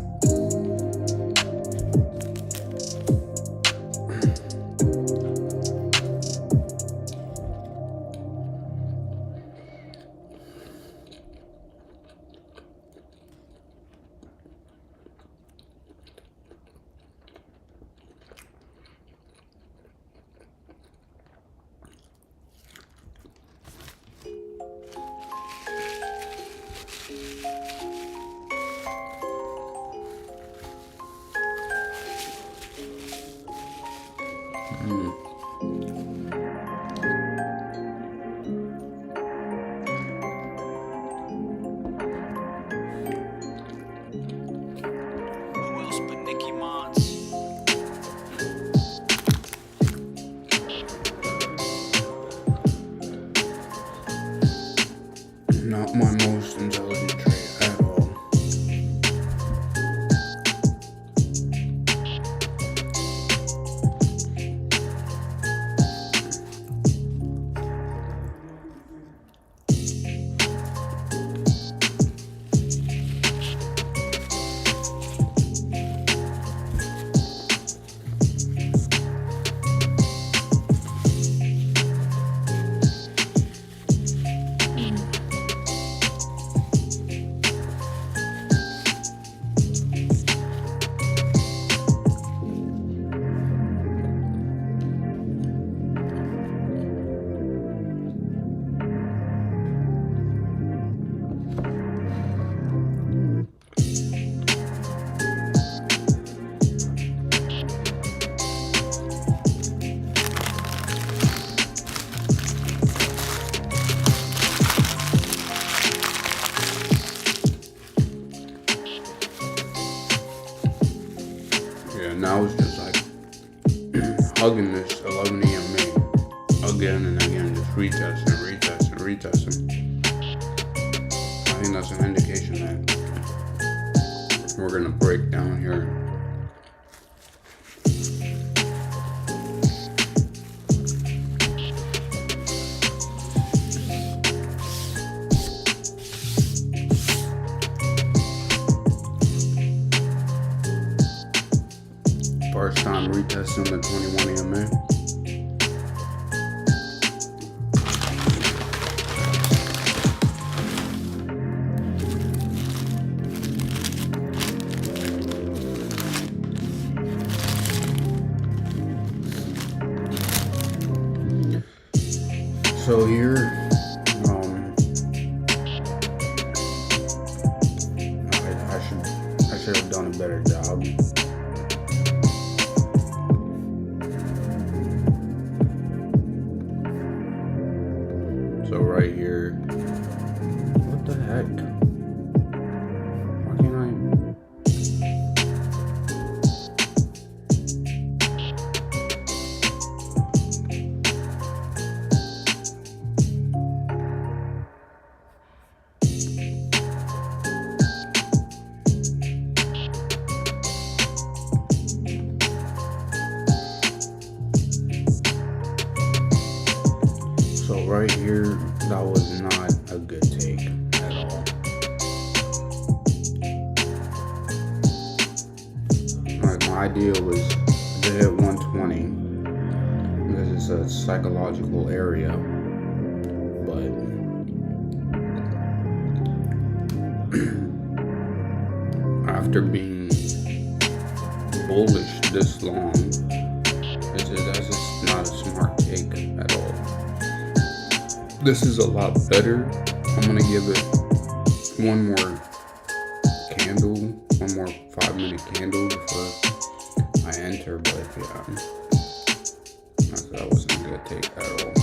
G: retesting. I think that's an indication that we're gonna break down here. First time retesting the 21 EMA. So here, I should have done a better job. So right here, what the heck? Why can't I? So right here, that was not a good take at all. Like, my idea was to hit 120 because it's a psychological area, but after being bullish this long, that's just not a smart take at all. This is a lot better. I'm gonna give it one more candle, one more 5-minute candle before I enter, but yeah, that wasn't a good take at all.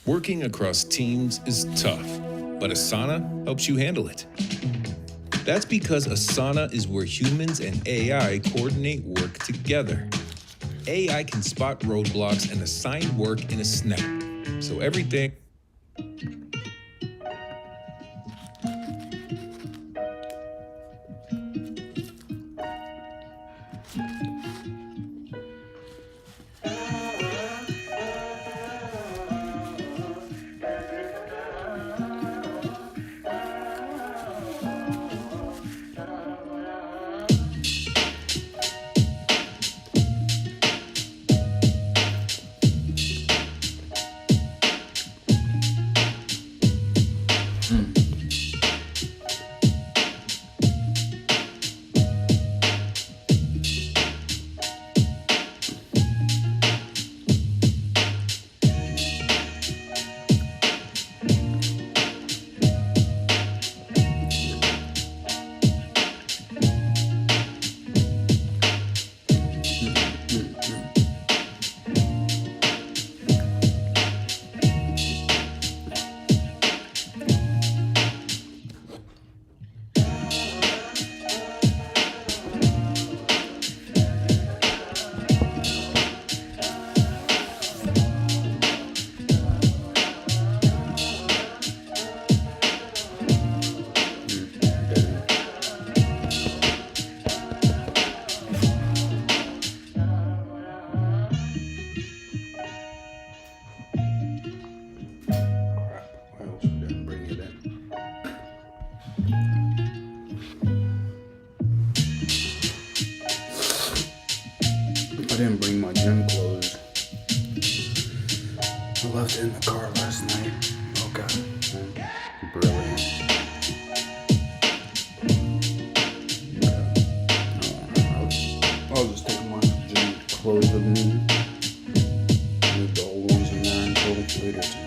H: Working across teams is tough, but Asana helps you handle it. That's because Asana is where humans and AI coordinate work together. AI can spot roadblocks and assign work in a snap, so everything I didn't bring my gym clothes. I left it in the car last night. Okay. Brilliant. I'll just take my gym clothes with me. Leave the old ones in there until later tonight.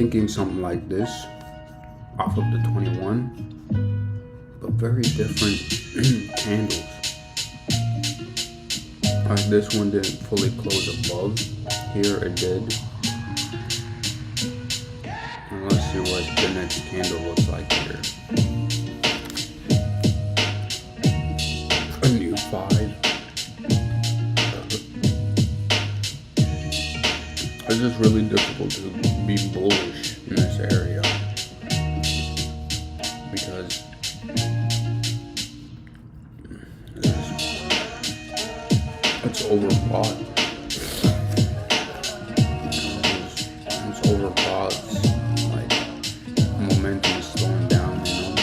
G: thinking something like this off of the 21, but very different candles. Like this one didn't fully close above. Here it did. And let's see what the next candle looks like here. A new 5. It's just really difficult to be bullish in this area because it's overbought. It's overbought. Like momentum is slowing down, you know.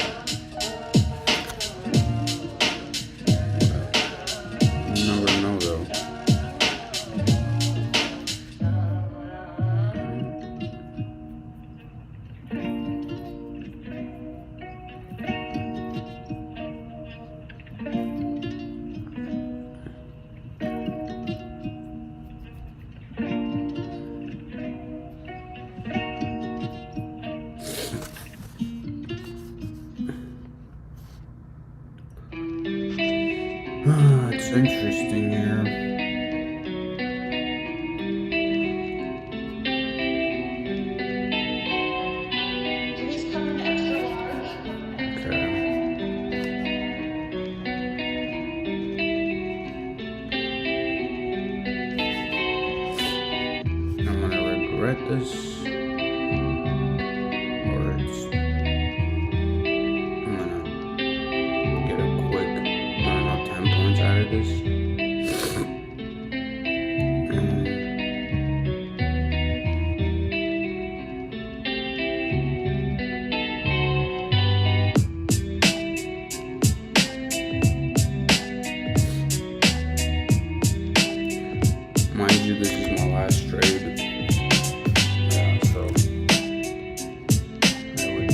G: You never know though. It's interesting here. Okay. I'm gonna regret this. Or it's I'm gonna get a quick, I don't know, 10 points out of this. Mind you, this is my last trade. Yeah, so I would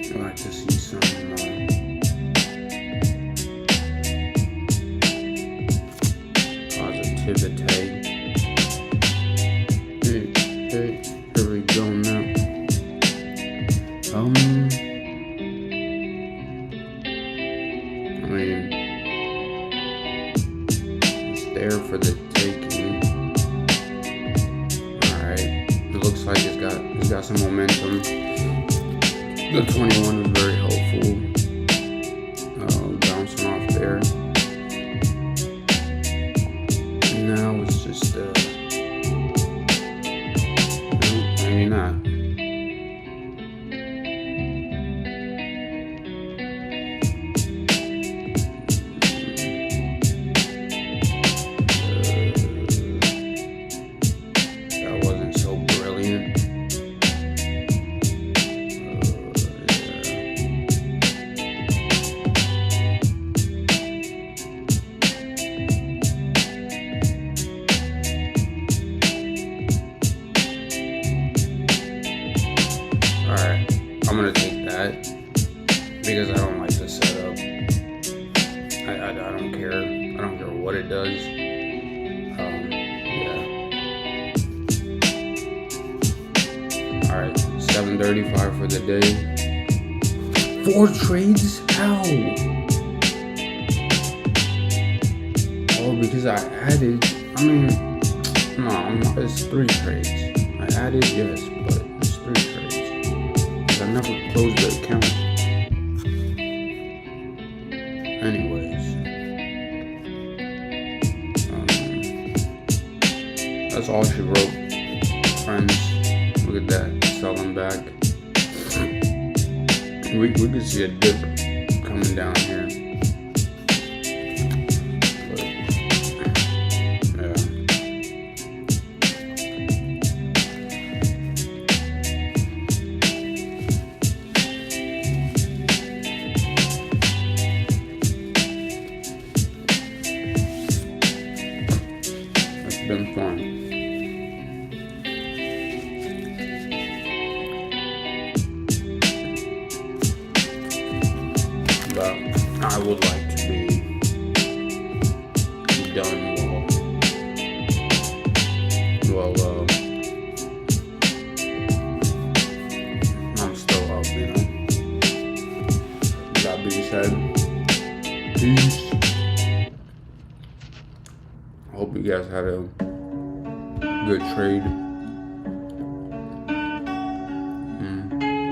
G: I'd like to see some positivity. Hey, here we go now. I mean, it's there for the taking. Alright, it looks like it's got some momentum. The 21 was very helpful. Bouncing off there. And now it's just, maybe not. That wasn't so brilliant. Alright, I'm gonna take that because I don't like this setup. I don't care. I don't care what it does. Yeah. Alright, 7:35 for the day. 4 trades? How? Oh, because I added. I mean, no, it's 3 trades. I added, yes, but it's 3 trades. Because I never closed the account. Anyways. That's all she wrote, friends. Look at that, selling back. We could see a dip coming down here. But, yeah. It's been fun. But I would like to be had a good trade.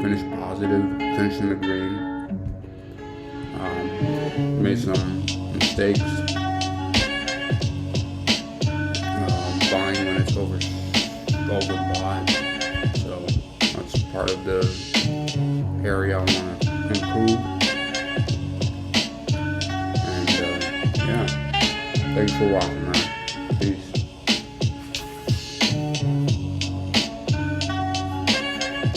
G: Finished positive, finished in the green. Made some mistakes. Buying when it's overbought. So that's part of the area I want to improve. And yeah, thanks for watching.